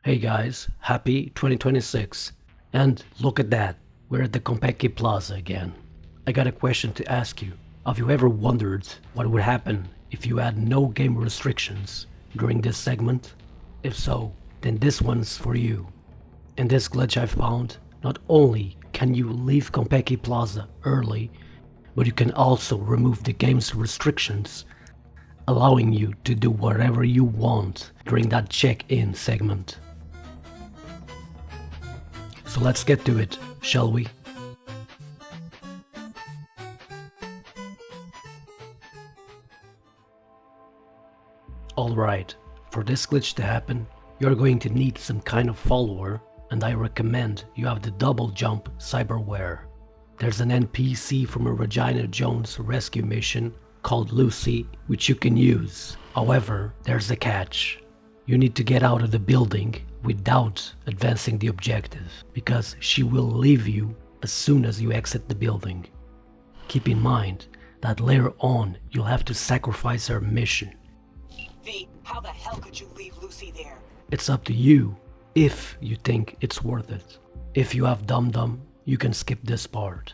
Hey guys, happy 2026. And look at that, we're at the Konpeki Plaza again. I got a question to ask you. Have you ever wondered what would happen if you had no game restrictions during this segment? If so, then this one's for you. In this glitch I found, not only can you leave Konpeki Plaza early, but you can also remove the game's restrictions, allowing you to do whatever you want during that check-in segment. So let's get to it, shall we? Alright, for this glitch to happen, you're going to need some kind of follower, and I recommend you have the double jump cyberware. There's an NPC from a Regina Jones rescue mission called Lucy, which you can use. However, there's a catch. You need to get out of the building without advancing the objective, because she will leave you as soon as you exit the building. Keep in mind that later on you'll have to sacrifice her mission. V, how the hell could you leave Lucy there? It's up to you if you think it's worth it. If you have Dum Dum, you can skip this part.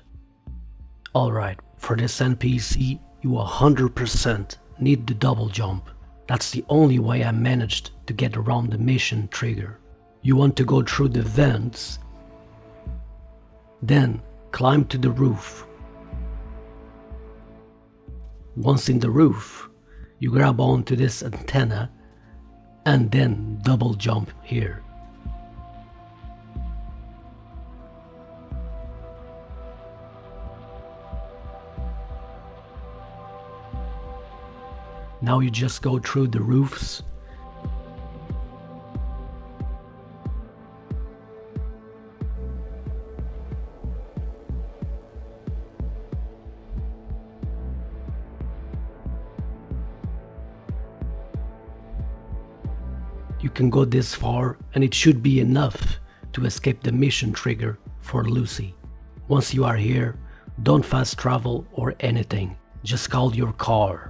Alright, for this NPC, you 100% need the double jump. That's the only way I managed to get around the mission trigger. You want to go through the vents, then climb to the roof. Once in the roof, you grab onto this antenna and then double jump here. Now you just go through the roofs. You can go this far and it should be enough to escape the mission trigger for Lucy. Once you are here, don't fast travel or anything, just call your car.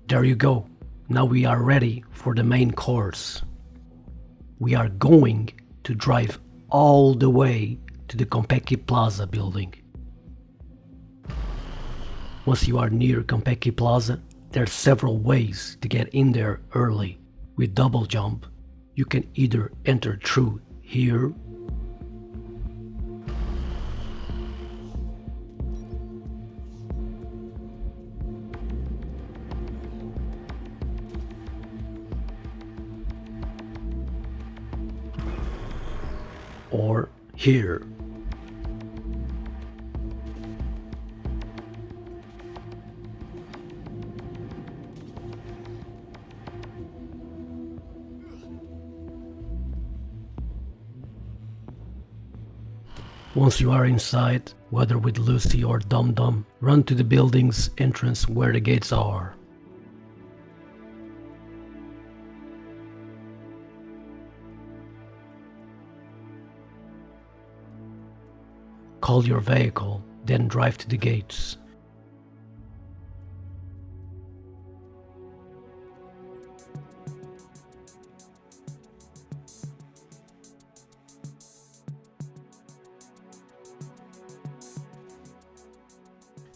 There you go. Now we are ready for the main course. We are going to drive all the way to the Konpeki Plaza building. Once you are near Konpeki Plaza, there are several ways to get in there early. With double jump, you can either enter through here, or here. Once you are inside, whether with Lucy or Dum Dum, run to the building's entrance where the gates are. Call your vehicle, then drive to the gates.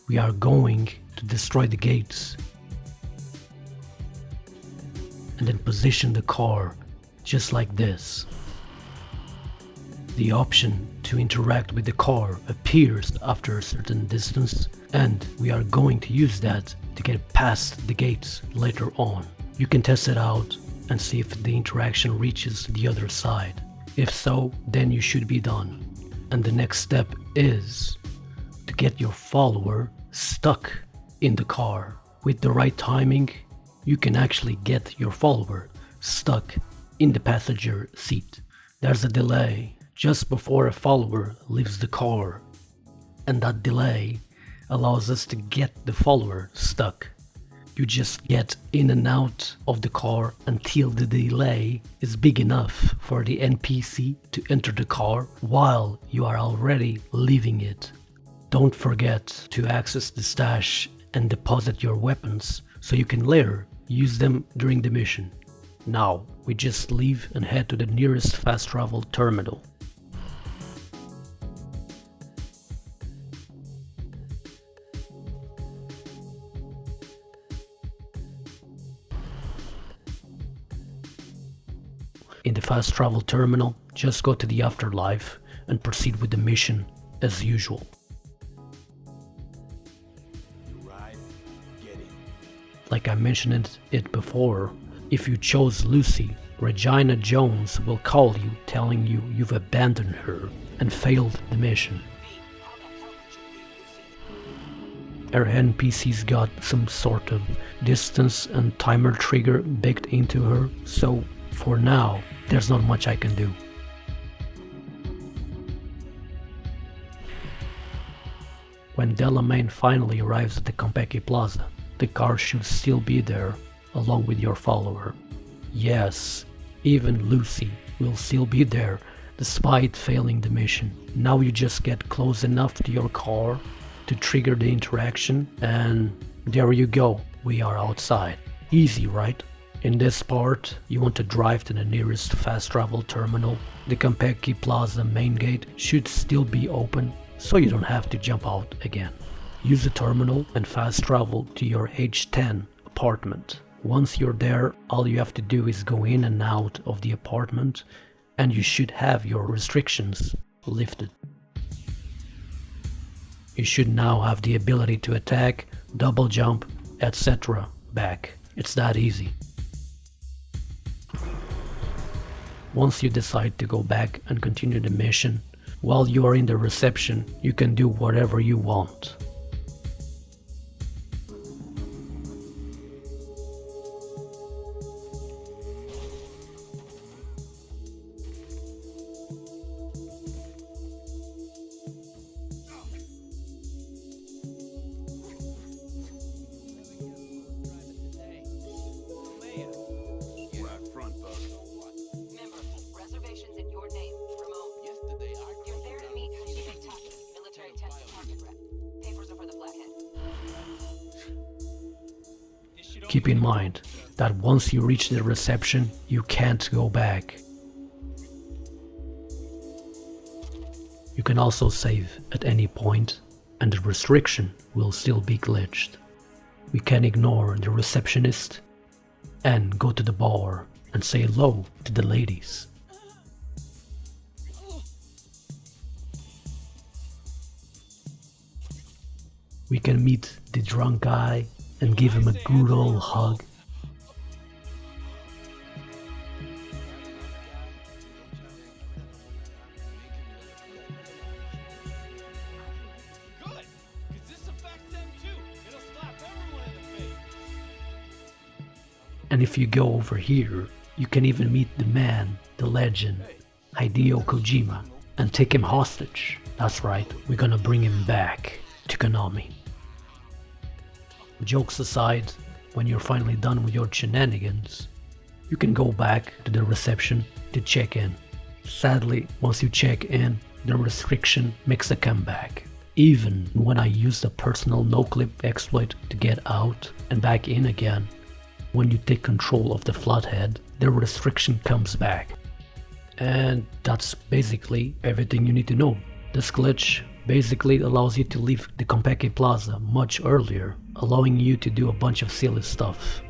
We are going to destroy the gates and then position the car just like this. The option to interact with the car appears after a certain distance, and we are going to use that to get past the gates later on. You can test it out and see if the interaction reaches the other side. If so, then you should be done. And the next step is to get your follower stuck in the car. With the right timing, you can actually get your follower stuck in the passenger seat. There's a delay just before a follower leaves the car, and that delay allows us to get the follower stuck. You just get in and out of the car until the delay is big enough for the NPC to enter the car while you are already leaving it. Don't forget to access the stash and deposit your weapons so you can later use them during the mission. Now, we just leave and head to the nearest fast travel terminal. In the fast travel terminal, just go to the afterlife and proceed with the mission as usual. Like I mentioned it before, if you chose Lucy, Regina Jones will call you telling you you've abandoned her and failed the mission. Our NPC's got some sort of distance and timer trigger baked into her, so for now, there's not much I can do. When Delamain finally arrives at the Konpeki Plaza, the car should still be there, along with your follower. Yes, even Lucy will still be there, despite failing the mission. Now you just get close enough to your car to trigger the interaction, and there you go, we are outside. Easy, right? In this part, you want to drive to the nearest fast travel terminal. The Konpeki Plaza main gate should still be open, so you don't have to jump out again. Use the terminal and fast travel to your H10 apartment. Once you're there, all you have to do is go in and out of the apartment, and you should have your restrictions lifted. You should now have the ability to attack, double jump, etc. back. It's that easy. Once you decide to go back and continue the mission, while you are in the reception, you can do whatever you want. Keep in mind that once you reach the reception, you can't go back. You can also save at any point, and the restriction will still be glitched. We can ignore the receptionist and go to the bar and say hello to the ladies. We can meet the drunk guy and give him a good old hug. And if you go over here, you can even meet the man, the legend, Hideo Kojima, and take him hostage. That's right, we're gonna bring him back to Konami. Jokes aside, when you're finally done with your shenanigans, you can go back to the reception to check in. Sadly, once you check in, the restriction makes a comeback. Even when I used a personal no-clip exploit to get out and back in again, when you take control of the Flathead, the restriction comes back. And that's basically everything you need to know. This glitch basically allows you to leave the Konpeki Plaza much earlier, allowing you to do a bunch of silly stuff.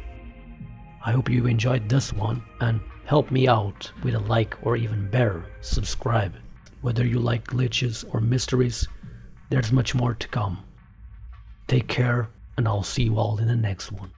I hope you enjoyed this one, and help me out with a like, or even better, subscribe. Whether you like glitches or mysteries, there's much more to come. Take care, and I'll see you all in the next one.